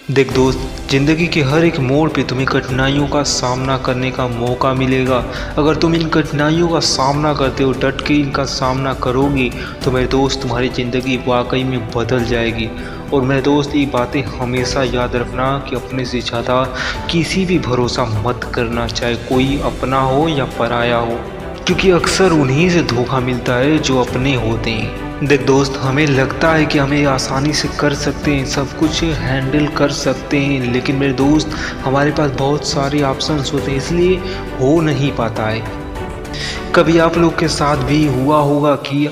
देख दोस्त, ज़िंदगी के हर एक मोड़ पे तुम्हें कठिनाइयों का सामना करने का मौका मिलेगा। अगर तुम इन कठिनाइयों का सामना करते हो, डट के इनका सामना करोगे, तो मेरे दोस्त तुम्हारी ज़िंदगी वाकई में बदल जाएगी। और मेरे दोस्त, ये बातें हमेशा याद रखना कि अपने से ज़्यादा किसी भी भरोसा मत करना, चाहे कोई अपना हो या पराया हो, क्योंकि अक्सर उन्हीं से धोखा मिलता है जो अपने होते हैं। देख दोस्त, हमें लगता है कि हमें आसानी से कर सकते हैं, सब कुछ हैंडल कर सकते हैं, लेकिन मेरे दोस्त हमारे पास बहुत सारे ऑप्शंस होते हैं, इसलिए हो नहीं पाता है। कभी आप लोग के साथ भी हुआ होगा कि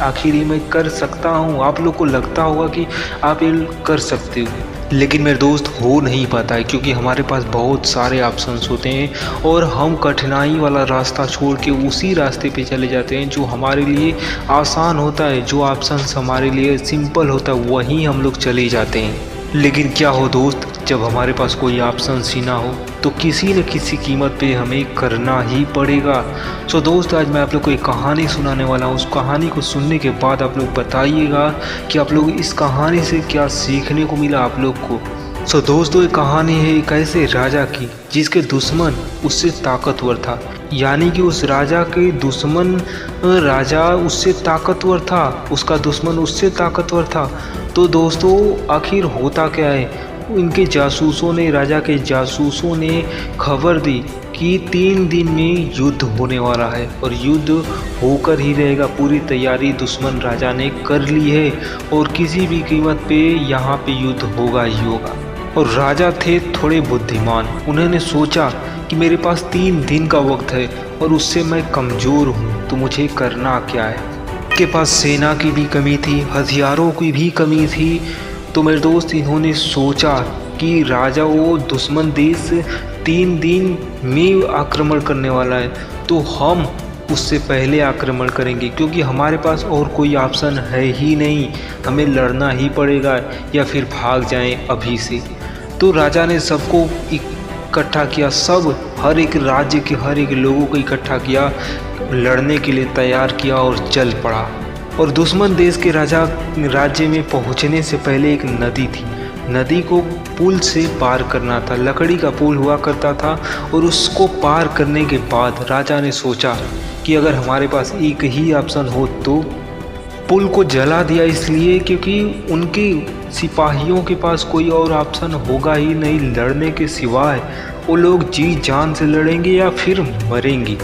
आखिर ये मैं कर सकता हूँ, आप लोग को लगता होगा कि आप ये कर सकते हो, लेकिन मेरे दोस्त हो नहीं पाता है, क्योंकि हमारे पास बहुत सारे ऑप्शंस होते हैं और हम कठिनाई वाला रास्ता छोड़ के उसी रास्ते पे चले जाते हैं जो हमारे लिए आसान होता है, जो ऑप्शंस हमारे लिए सिंपल होता है वहीं हम लोग चले जाते हैं। लेकिन क्या हो दोस्त, जब हमारे पास कोई ऑप्शन ही ना हो तो किसी न किसी कीमत पे हमें करना ही पड़ेगा। सो दोस्त, आज मैं आप लोग को एक कहानी सुनाने वाला हूँ। उस कहानी को सुनने के बाद आप लोग बताइएगा कि आप लोग इस कहानी से क्या सीखने को मिला आप लोग को। सो दोस्तों, ये कहानी है एक ऐसे राजा की जिसके दुश्मन उससे ताकतवर था, यानी कि उस राजा के दुश्मन राजा उससे ताकतवर था, उसका दुश्मन उससे ताकतवर था। तो दोस्तों, आखिर होता क्या है, इनके जासूसों ने, राजा के जासूसों ने खबर दी कि 3 दिन में युद्ध होने वाला है और युद्ध होकर ही रहेगा। पूरी तैयारी दुश्मन राजा ने कर ली है और किसी भी कीमत पे यहाँ पे युद्ध होगा ही होगा। और राजा थे थोड़े बुद्धिमान, उन्होंने सोचा कि मेरे पास 3 दिन का वक्त है और उससे मैं कमज़ोर हूँ, तो मुझे करना क्या है। उनके पास सेना की भी कमी थी, हथियारों की भी कमी थी। तो मेरे दोस्त, इन्होंने सोचा कि राजा वो दुश्मन देश 3 दिन में आक्रमण करने वाला है, तो हम उससे पहले आक्रमण करेंगे, क्योंकि हमारे पास और कोई ऑप्शन है ही नहीं, हमें लड़ना ही पड़ेगा या फिर भाग जाएं अभी से। तो राजा ने सबको इकट्ठा किया, हर एक राज्य के हर एक लोगों को इकट्ठा किया, लड़ने के लिए तैयार किया और चल पड़ा। और दुश्मन देश के राज्य में पहुंचने से पहले एक नदी थी, नदी को पुल से पार करना था। लकड़ी का पुल हुआ करता था और उसको पार करने के बाद राजा ने सोचा कि अगर हमारे पास एक ही ऑप्शन हो तो पुल को जला दिया, इसलिए क्योंकि उनके सिपाहियों के पास कोई और ऑप्शन होगा ही नहीं लड़ने के सिवाय। वो लोग जी जान से लड़ेंगे या फिर मरेंगे,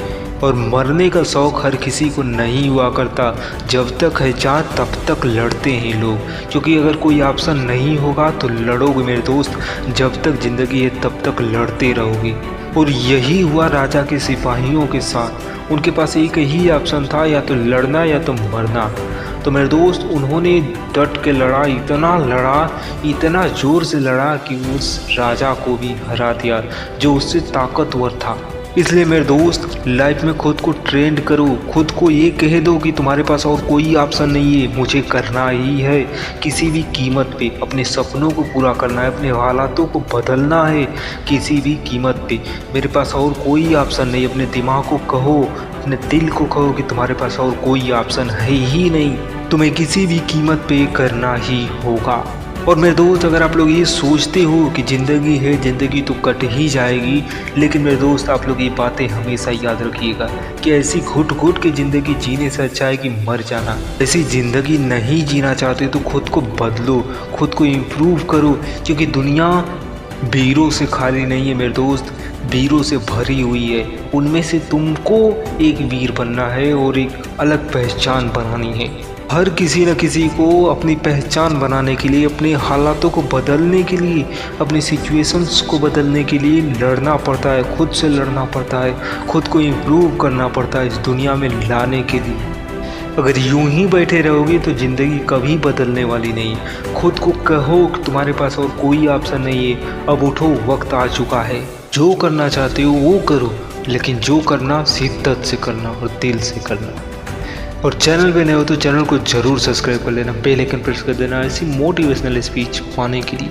और मरने का शौक़ हर किसी को नहीं हुआ करता। जब तक है जान तब तक लड़ते हैं लोग, क्योंकि अगर कोई ऑप्शन नहीं होगा तो लड़ोगे मेरे दोस्त, जब तक ज़िंदगी है तब तक लड़ते रहोगे। और यही हुआ राजा के सिपाहियों के साथ, उनके पास एक ही ऑप्शन था, या तो लड़ना या तो मरना। तो मेरे दोस्त, उन्होंने डट के लड़ा, इतना ज़ोर से लड़ा कि उस राजा को भी हरा दिया जो उससे ताकतवर था। इसलिए मेरे दोस्त, लाइफ में खुद को ट्रेंड करो, खुद को ये कह दो कि तुम्हारे पास और कोई ऑप्शन नहीं है, मुझे करना ही है किसी भी कीमत पे, अपने सपनों को पूरा करना है, अपने हालातों को बदलना है किसी भी कीमत पे। मेरे पास और कोई ऑप्शन नहीं। अपने दिमाग को कहो, अपने दिल को कहो कि तुम्हारे पास और कोई ऑप्शन है ही नहीं, तुम्हें किसी भी कीमत पे करना ही होगा। और मेरे दोस्त, अगर आप लोग ये सोचते हो कि ज़िंदगी है, ज़िंदगी तो कट ही जाएगी, लेकिन मेरे दोस्त आप लोग ये बातें हमेशा याद रखिएगा कि ऐसी घुट घुट के ज़िंदगी जीने से अच्छा है कि मर जाना। ऐसी ज़िंदगी नहीं जीना चाहते तो खुद को बदलो, खुद को इम्प्रूव करो, क्योंकि दुनिया वीरों से खाली नहीं है मेरे दोस्त, वीरों से भरी हुई है। उनमें से तुमको एक वीर बनना है और एक अलग पहचान बनानी है। हर किसी न किसी को अपनी पहचान बनाने के लिए, अपने हालातों को बदलने के लिए, अपनी सिचुएशंस को बदलने के लिए लड़ना पड़ता है, खुद से लड़ना पड़ता है, खुद को इम्प्रूव करना पड़ता है इस दुनिया में लाने के लिए। अगर यूं ही बैठे रहोगे तो ज़िंदगी कभी बदलने वाली नहीं। खुद को कहो कि तुम्हारे पास और कोई ऑप्शन नहीं है, अब उठो, वक्त आ चुका है। जो करना चाहते हो वो करो, लेकिन जो करना शिद्दत से करना और दिल से करना। और चैनल पे नए हो तो चैनल को ज़रूर सब्सक्राइब कर लेना, बेल आइकन प्रेस कर देना ऐसी मोटिवेशनल स्पीच पाने के लिए।